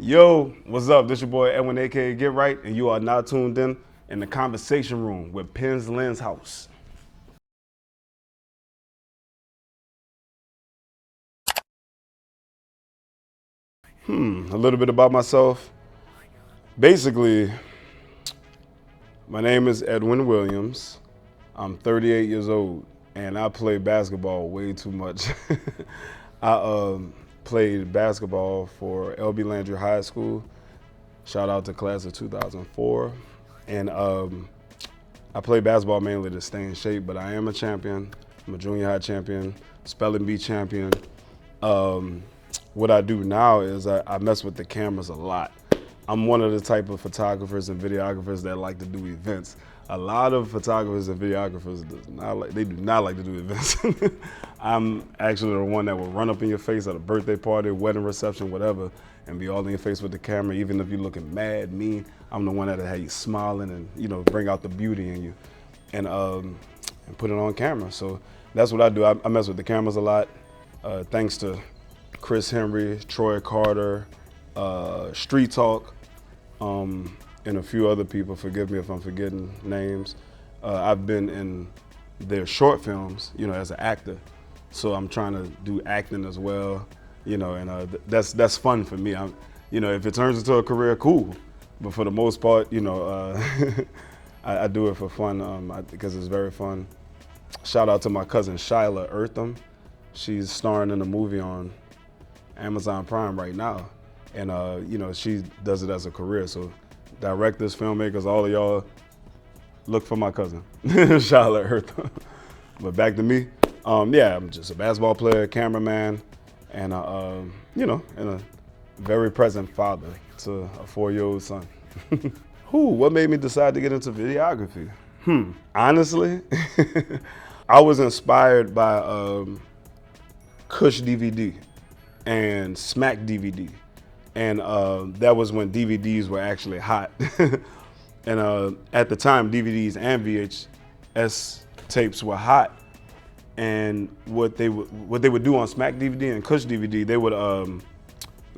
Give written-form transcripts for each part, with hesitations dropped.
Yo, what's up? This your boy Edwin, aka Get Right, and you are now tuned in the conversation room with Penn's Lens House. A little bit about myself. Basically, my name is Edwin Williams. I'm 38 years old, and I play basketball way too much. I played basketball for LB Landry High School. Shout out to class of 2004. And I play basketball mainly to stay in shape, but I am a champion. I'm a junior high champion, spelling bee champion. What I do now is I mess with the cameras a lot. I'm one of the type of photographers and videographers that like to do events. A lot of photographers and videographers do not like to do events. I'm actually the one that will run up in your face at a birthday party, wedding reception, whatever, and be all in your face with the camera. Even if you're looking mad, mean, I'm the one that'll have you smiling and bring out the beauty in you, and put it on camera. So that's what I do. I mess with the cameras a lot. Thanks to Chris Henry, Troy Carter, Street Talk, and a few other people. Forgive me if I'm forgetting names. I've been in their short films, as an actor. So I'm trying to do acting as well, and that's fun for me. If it turns into a career, cool. But for the most part, I do it for fun because it's very fun. Shout out to my cousin Shyla Eartham. She's starring in a movie on Amazon Prime right now. And, she does it as a career. So directors, filmmakers, all of y'all, look for my cousin, Shyla Eartham. But back to me. I'm just a basketball player, cameraman, and, and a very present father to a 4-year-old son. What made me decide to get into videography? Honestly, I was inspired by Kush DVD and Smack DVD. And that was when DVDs were actually hot. And at the time, DVDs and VHS tapes were hot. And what they would do on Smack DVD and Kush DVD, they would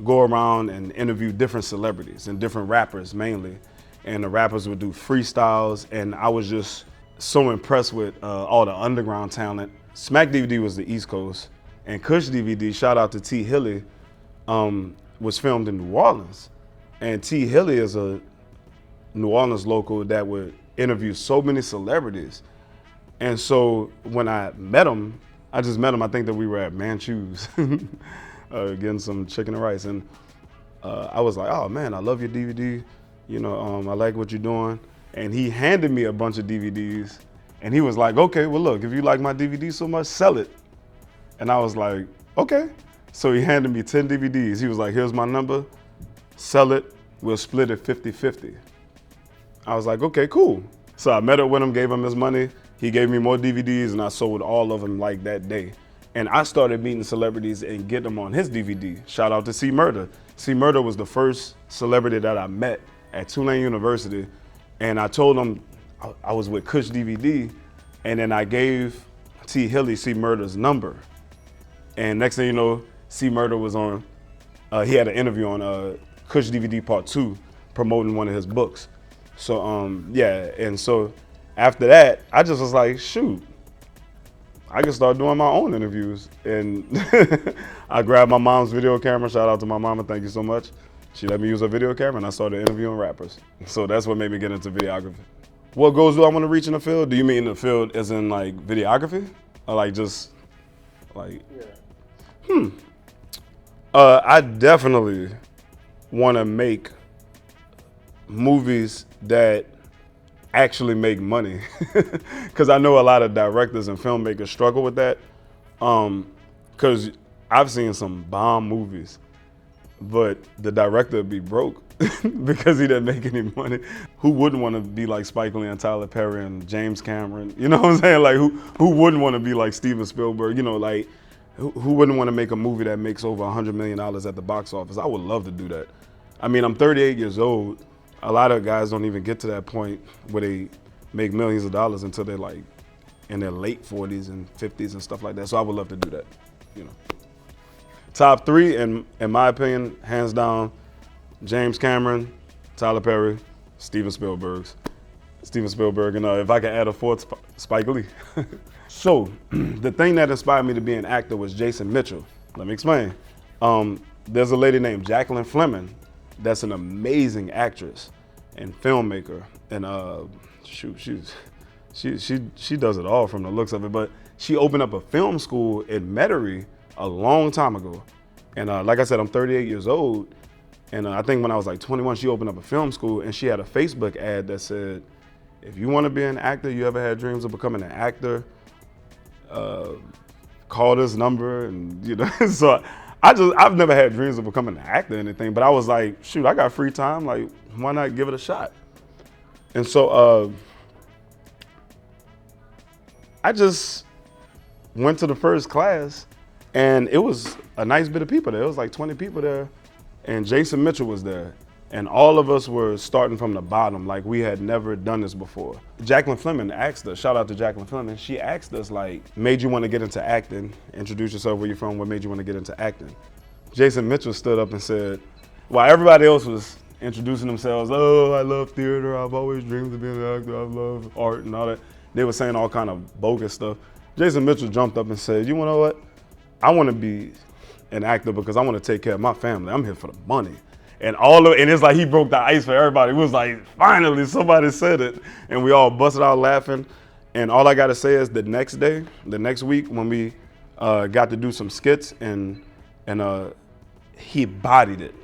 go around and interview different celebrities and different rappers mainly. And the rappers would do freestyles, and I was just so impressed with all the underground talent. Smack DVD was the East Coast, and Kush DVD, shout out to T. Hilly, was filmed in New Orleans. And T. Hilly is a New Orleans local that would interview so many celebrities. And so when I met him, I think that we were at Manchew's getting some chicken and rice. And I was like, oh man, I love your DVD. I like what you're doing. And he handed me a bunch of DVDs, and he was like, okay, well look, if you like my DVD so much, sell it. And I was like, okay. So he handed me 10 DVDs. He was like, here's my number, sell it, we'll split it 50-50. I was like, okay, cool. So I met up with him, gave him his money. He gave me more DVDs, and I sold all of them like that day. And I started meeting celebrities and getting them on his DVD. Shout out to C Murder. C Murder was the first celebrity that I met at Tulane University. And I told him I was with Kush DVD, and then I gave T. Hilly C Murder's number. And next thing you know, C Murder was on, he had an interview on Kush DVD Part 2 promoting one of his books. So and so after that, I just was like, shoot, I can start doing my own interviews. And I grabbed my mom's video camera. Shout out to my mama, thank you so much. She let me use her video camera, and I started interviewing rappers. So that's what made me get into videography. What goals do I want to reach in the field? Do you mean in the field as in like videography? Or like just like, I definitely want to make movies that actually make money. Because I know a lot of directors and filmmakers struggle with that. Because I've seen some bomb movies, but the director would be broke because he didn't make any money. Who wouldn't want to be like Spike Lee and Tyler Perry and James Cameron? You know what I'm saying? Like who wouldn't want to be like Steven Spielberg? Like who wouldn't want to make a movie that makes over $100 million at the box office? I would love to do that. I mean, I'm 38 years old. A lot of guys don't even get to that point where they make millions of dollars until they're like in their late 40s and 50s and stuff like that. So I would love to do that, Top 3, in my opinion, hands down, James Cameron, Tyler Perry, Steven Spielberg, and if I could add a fourth, Spike Lee. So, the thing that inspired me to be an actor was Jason Mitchell. Let me explain. There's a lady named Jacqueline Fleming that's an amazing actress and filmmaker, and shoot, she does it all from the looks of it. But she opened up a film school in Metairie a long time ago, and like I said, I'm 38 years old, and I think when I was like 21, she opened up a film school, and she had a Facebook ad that said, "If you want to be an actor, you ever had dreams of becoming an actor, call this number." And you know, so I've never had dreams of becoming an actor or anything, but I was like, shoot, I got free time, like why not give it a shot? And so I just went to the first class, and it was a nice bit of people there. It was like 20 people there, and Jason Mitchell was there. And all of us were starting from the bottom, like we had never done this before. Jacqueline Fleming asked us, shout out to Jacqueline Fleming, she asked us like, made you want to get into acting? Introduce yourself, where you from, what made you want to get into acting? Jason Mitchell stood up and said, while everybody else was introducing themselves, oh, I love theater, I've always dreamed of being an actor, I love art and all that. They were saying all kind of bogus stuff. Jason Mitchell jumped up and said, you know what? I want to be an actor because I want to take care of my family. I'm here for the money. And it's like he broke the ice for everybody. It was like, finally somebody said it. And we all busted out laughing. And all I gotta say is the next week when we got to do some skits, and he bodied it.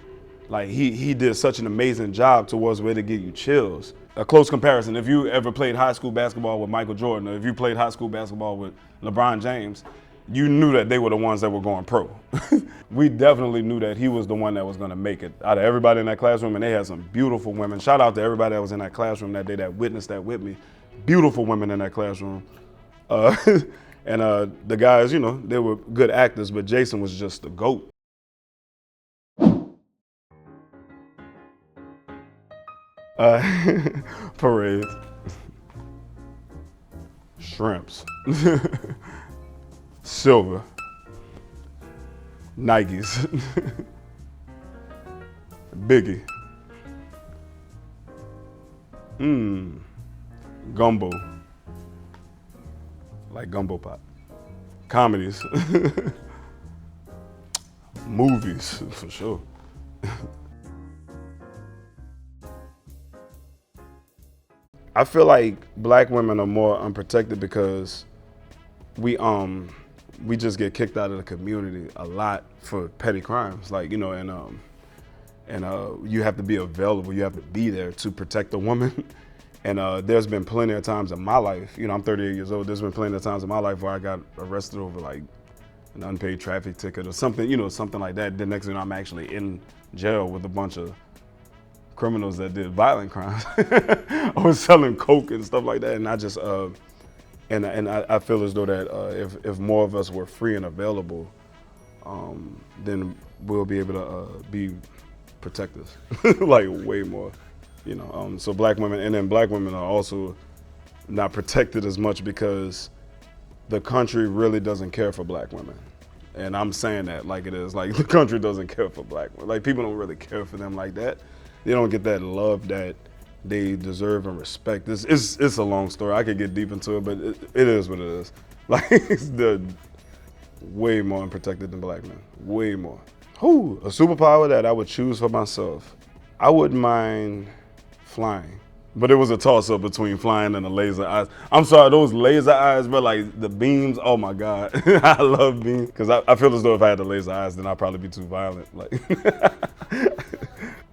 Like he did such an amazing job towards where to give you chills. A close comparison, if you ever played high school basketball with Michael Jordan, or if you played high school basketball with LeBron James, you knew that they were the ones that were going pro. We definitely knew that he was the one that was gonna make it. Out of everybody in that classroom, and they had some beautiful women. Shout out to everybody that was in that classroom that day that witnessed that with me. Beautiful women in that classroom. And the guys, you know, they were good actors, but Jason was just the GOAT. Parades. Shrimps. Silver. Nikes. Biggie. Gumbo. Like gumbo pot. Comedies. Movies, for sure. I feel like black women are more unprotected because we just get kicked out of the community a lot for petty crimes, like, you know, and you have to be available, you have to be there to protect a woman. And there's been plenty of times in my life, you know, I'm 38 years old, there's been plenty of times in my life where I got arrested over like an unpaid traffic ticket or something, you know, something like that. The next thing you know, I'm actually in jail with a bunch of criminals that did violent crimes. I was selling coke and stuff like that, and I just I feel as though that if more of us were free and available, then we'll be able to be protectors, like way more, you know. So black women, and then black women are also not protected as much because the country really doesn't care for black women. And I'm saying that like it is, like the country doesn't care for black women. Like people don't really care for them like that. They don't get that love that they deserve and respect. It's a long story. I could get deep into it, but it is what it is. Like they're way more unprotected than black men, way more. Ooh, a superpower that I would choose for myself. I wouldn't mind flying, but it was a toss-up between flying and the laser eyes. I'm sorry, those laser eyes, bro, like the beams, oh my God. I love beams, because I feel as though if I had the laser eyes, then I'd probably be too violent. Like.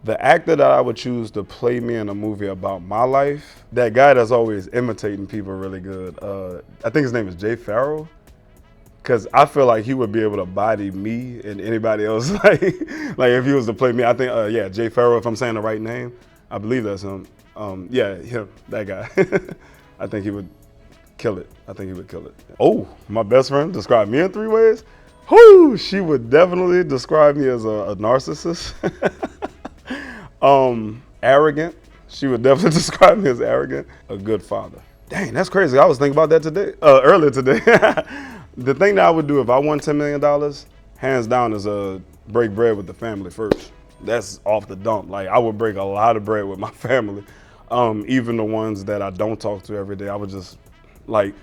The actor that I would choose to play me in a movie about my life, that guy that's always imitating people really good, I think his name is Jay Farrell, because I feel like he would be able to body me and anybody else. like if he was to play me, I think, yeah, Jay Farrell, if I'm saying the right name, I believe that's him. Yeah, him, that guy. I think he would kill it. I think he would kill it. Oh, my best friend described me in 3 ways? Whoo, she would definitely describe me as a narcissist. Arrogant. She would definitely describe me as arrogant. A good father. Dang, that's crazy. I was thinking about that today, earlier today. The thing that I would do if I won $10 million, hands down, is break bread with the family first. that's off the dump. Like I would break a lot of bread with my family. Even the ones that I don't talk to every day, I would just like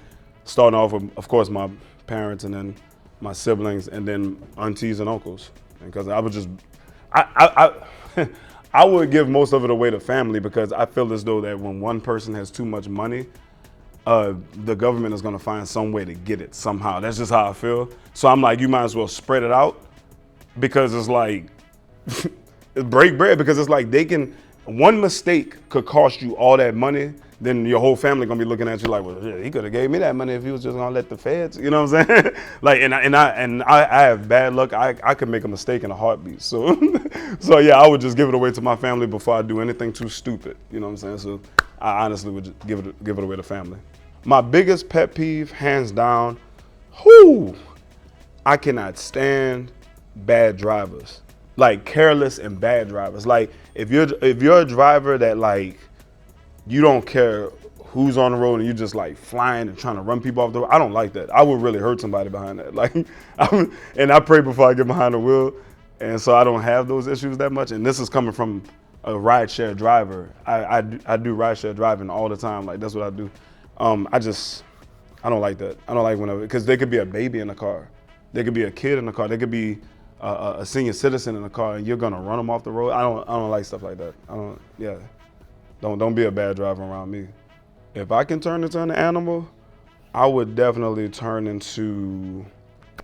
starting off with, of course, my parents and then my siblings and then aunties and uncles. Because I would just, I would give most of it away to family because I feel as though that when one person has too much money, the government is going to find some way to get it somehow. That's just how I feel. So I'm like, you might as well spread it out because it's like, break bread because it's like one mistake could cost you all that money. Then your whole family gonna be looking at you like, well, yeah, he could have gave me that money if he was just gonna let the feds, you know what I'm saying? Like, and I have bad luck. I could make a mistake in a heartbeat. So, so yeah, I would just give it away to my family before I do anything too stupid. You know what I'm saying? So I honestly would just give it away to family. My biggest pet peeve, hands down, I cannot stand bad drivers, like careless and bad drivers. Like if you're a driver that like you don't care who's on the road and you just like flying and trying to run people off the road, I don't like that. I would really hurt somebody behind that. Like, and I pray before I get behind the wheel, and so I don't have those issues that much. And this is coming from a rideshare driver. I do rideshare driving all the time. Like that's what I do. I don't like that. I don't like whenever, because there could be a baby in the car. There could be a kid in the car. There could be a senior citizen in the car, and you're gonna run them off the road. I don't like stuff like that. Don't be a bad driver around me. If I can turn into an animal, I would definitely turn into,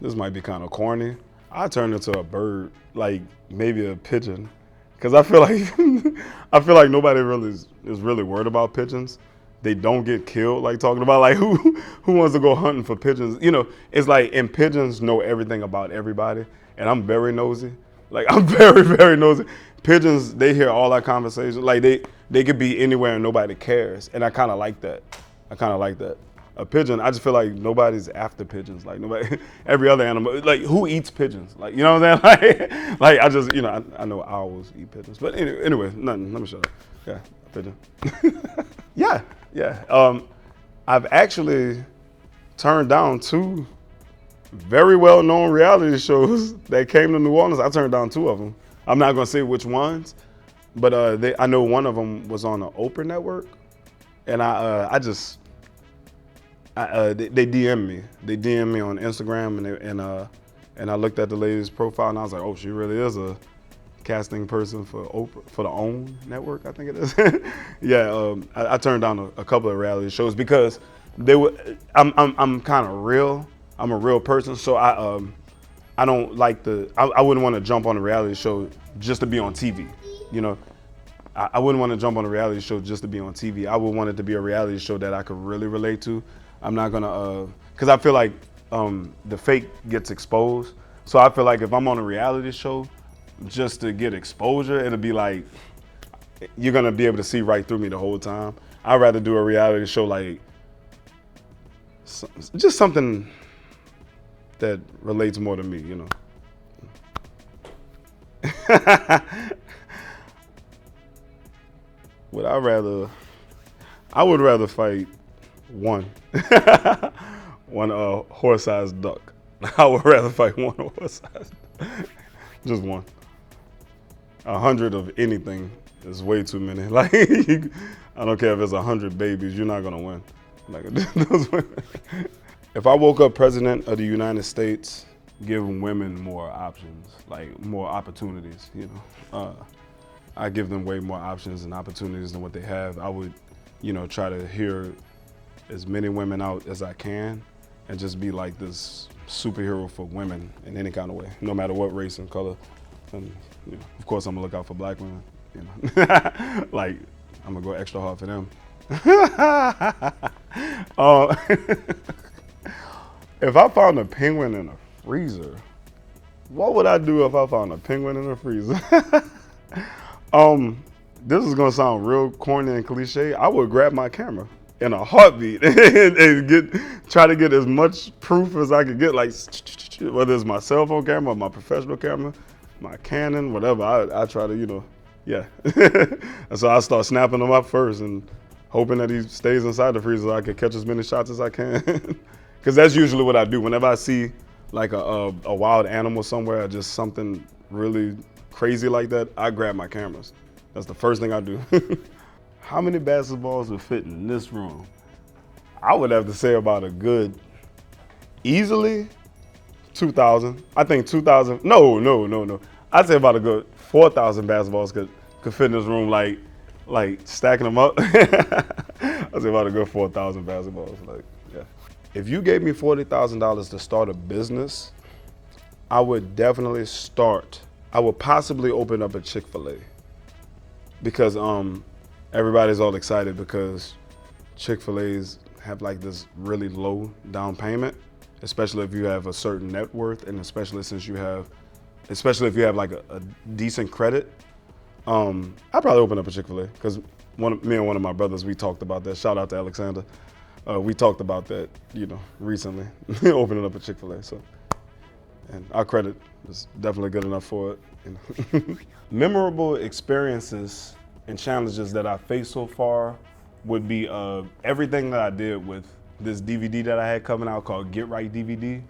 this might be kind of corny, I'd turn into a bird, like maybe a pigeon. Cause I feel like nobody really is really worried about pigeons. They don't get killed, like talking about like who wants to go hunting for pigeons. You know, it's like, and pigeons know everything about everybody. And I'm very nosy. Like I'm very, very nosy. Pigeons, they hear all our conversations. Like they could be anywhere and nobody cares. And I kind of like that. A pigeon, I just feel like nobody's after pigeons. Like nobody, every other animal, like who eats pigeons? Like, you know what I'm saying? Like I just, I know owls eat pigeons. But anyway, nothing, let me shut up. Yeah, a pigeon. Yeah. I've actually turned down 2 very well-known reality shows that came to New Orleans. I turned down 2 of them. I'm not gonna say which ones, but I know one of them was on the Oprah network, and they DM'd me. They DM'd me on Instagram, and I looked at the lady's profile, and I was like, oh, she really is a casting person for Oprah, for the OWN network, I think it is. Yeah, I turned down a couple of reality shows because I'm kind of real. I'm a real person, so I don't like I wouldn't want to jump on a reality show just to be on TV. You know, I wouldn't want to jump on a reality show just to be on TV. I would want it to be a reality show that I could really relate to. I'm not gonna, cause I feel like the fake gets exposed. So I feel like if I'm on a reality show, just to get exposure, it'll be like, you're gonna be able to see right through me the whole time. I'd rather do a reality show like, just something that relates more to me, you know. I would rather fight one horse-sized duck. I would rather fight one horse-sized duck. Just one. 100 of anything is way too many. Like, I don't care if it's 100 babies, you're not gonna win. Like, if I woke up president of the United States, giving women more options, like more opportunities, you know. I give them way more options and opportunities than what they have. I would, try to hear as many women out as I can and just be like this superhero for women in any kind of way, no matter what race and color. And, of course, I'm gonna look out for black women, like, I'm gonna go extra hard for them. If I found a penguin in a freezer, what would I do if I found a penguin in a freezer? This is gonna sound real corny and cliche. I would grab my camera in a heartbeat and try to get as much proof as I could get, like whether it's my cell phone camera or my professional camera, my Canon, whatever. I try to, yeah. And so I start snapping them up first and hoping that he stays inside the freezer so I can catch as many shots as I can. Because that's usually what I do. Whenever I see like a wild animal somewhere, or just something really crazy like that, I grab my cameras. That's the first thing I do. How many basketballs would fit in this room? I would have to say about a good, easily, 2,000. I think 2,000, no. I'd say about a good 4,000 basketballs could fit in this room, like stacking them up. I'd say about a good 4,000 basketballs, like, yeah. If you gave me $40,000 to start a business, I would definitely I would possibly open up a Chick-fil-A, because everybody's all excited because Chick-fil-A's have like this really low down payment, especially if you have a certain net worth, and especially if you have like a decent credit. I'd probably open up a Chick-fil-A, because me and one of my brothers, we talked about that. Shout out to Alexander. We talked about that, recently, opening up a Chick-fil-A. So, and our credit is definitely good enough for it. Memorable experiences and challenges that I faced so far would be everything that I did with this DVD that I had coming out called Get Right DVD.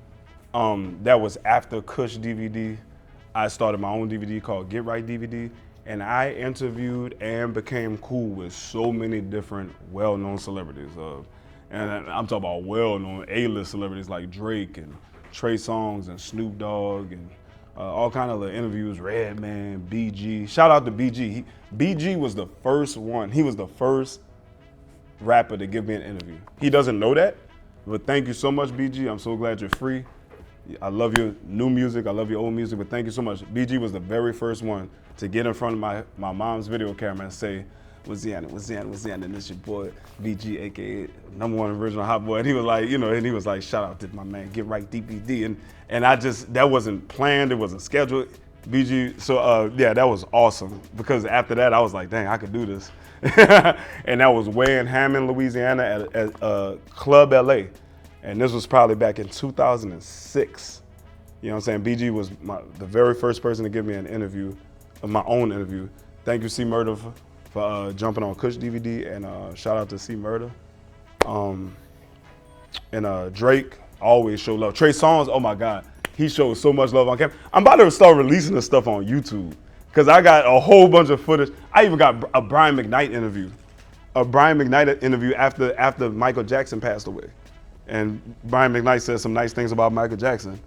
That was after Kush DVD. I started my own DVD called Get Right DVD, and I interviewed and became cool with so many different well-known celebrities. And I'm talking about well-known A-list celebrities like Drake and Trey Songz and Snoop Dogg, and all kind of interviews, Redman, BG. Shout out to BG. BG was the first one. He was the first rapper to give me an interview. He doesn't know that, but thank you so much, BG. I'm so glad you're free. I love your new music, I love your old music, but thank you so much. BG was the very first one to get in front of my mom's video camera and say, what's Yanni, and this your boy, BG, aka #1 original hot boy. And he was like, and he was like, shout out to my man, Get Right DVD. And I just, that wasn't planned, it wasn't scheduled. BG, so yeah, that was awesome, because after that, I was like, dang, I could do this. And that was way in Hammond, Louisiana at Club LA. And this was probably back in 2006. You know what I'm saying? BG was the very first person to give me an interview, my own interview. Thank you, C Murder, for jumping on Kush DVD, and shout out to C Murder. And Drake always show love. Trey Songz, oh my God, he shows so much love on camera. I'm about to start releasing this stuff on YouTube, because I got a whole bunch of footage. I even got a Brian McKnight interview. After Michael Jackson passed away. And Brian McKnight said some nice things about Michael Jackson.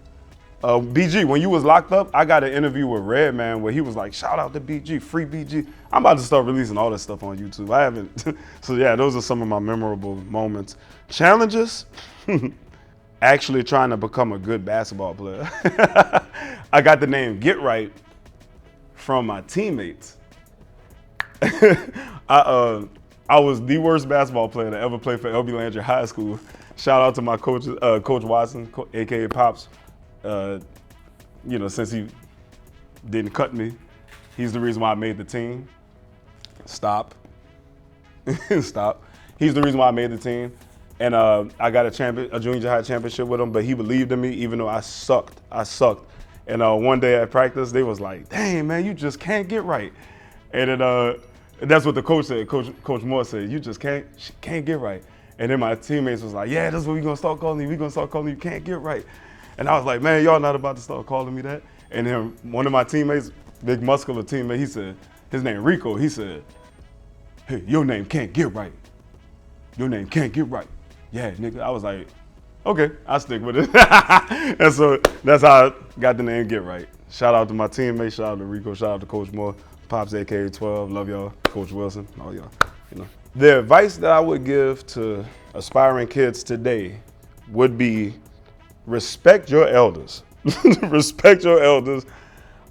BG, when you was locked up, I got an interview with Redman where he was like, shout out to BG, free BG. I'm about to start releasing all this stuff on YouTube. I haven't. So yeah, those are some of my memorable moments. Challenges? Actually trying to become a good basketball player. I got the name Get Right from my teammates. I was the worst basketball player to ever play for LB Landry High School. Shout out to my coach, Coach Watson, aka Pops. Since he didn't cut me, he's the reason why I made the team. Stop. Stop. He's the reason why I made the team. And I got a junior high championship with him, but he believed in me even though I sucked. And one day at practice, they was like, dang, man, you just can't get right. And then, that's what the coach said. Coach Moore said, you just can't get right. And then my teammates was like, yeah, that's what we're gonna start calling you. We're gonna start calling you Can't Get Right. And I was like, man, y'all not about to start calling me that. And then one of my teammates, big muscular teammate, he said, his name Rico, he said, hey, your name Can't Get Right. Your name Can't Get Right. Yeah, nigga. I was like, okay, I'll stick with it. And so that's how I got the name Get Right. Shout out to my teammates, shout out to Rico, shout out to Coach Moore, Pops aka 12, love y'all, Coach Wilson, all y'all, The advice that I would give to aspiring kids today would be respect your elders. Respect your elders.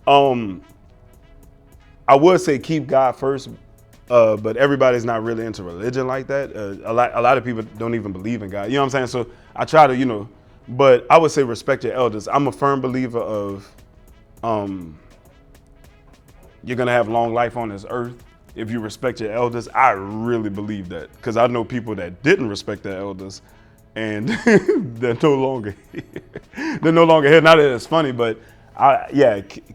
I would say keep God first, but everybody's not really into religion like that. A lot of people don't even believe in God. You know what I'm saying? So I try to, but I would say respect your elders. I'm a firm believer of you're gonna have long life on this earth if you respect your elders. I really believe that, because I know people that didn't respect their elders, and they're no longer here. They're no longer here. Not that it's funny, but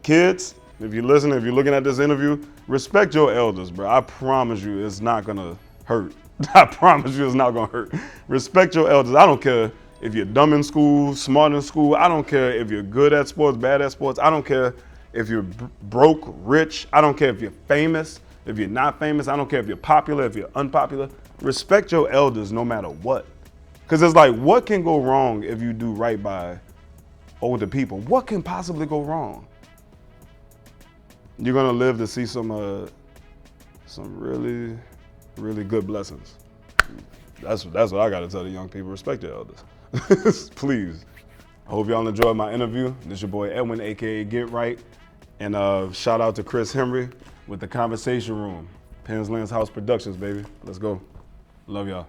kids, if you're listening, if you're looking at this interview, respect your elders, bro. I promise you it's not gonna hurt. I promise you it's not gonna hurt. Respect your elders. I don't care if you're dumb in school, smart in school. I don't care if you're good at sports, bad at sports. I don't care if you're broke, rich, I don't care if you're famous, if you're not famous, I don't care if you're popular, if you're unpopular. Respect your elders no matter what. Because it's like, what can go wrong if you do right by older people? What can possibly go wrong? You're gonna live to see some really, really good blessings. That's what I gotta tell the young people. Respect your elders, please. I hope y'all enjoyed my interview. This is your boy Edwin, AKA Get Right. And shout out to Chris Henry with the Conversation Room. Penn's Lance House Productions, baby. Let's go. Love y'all.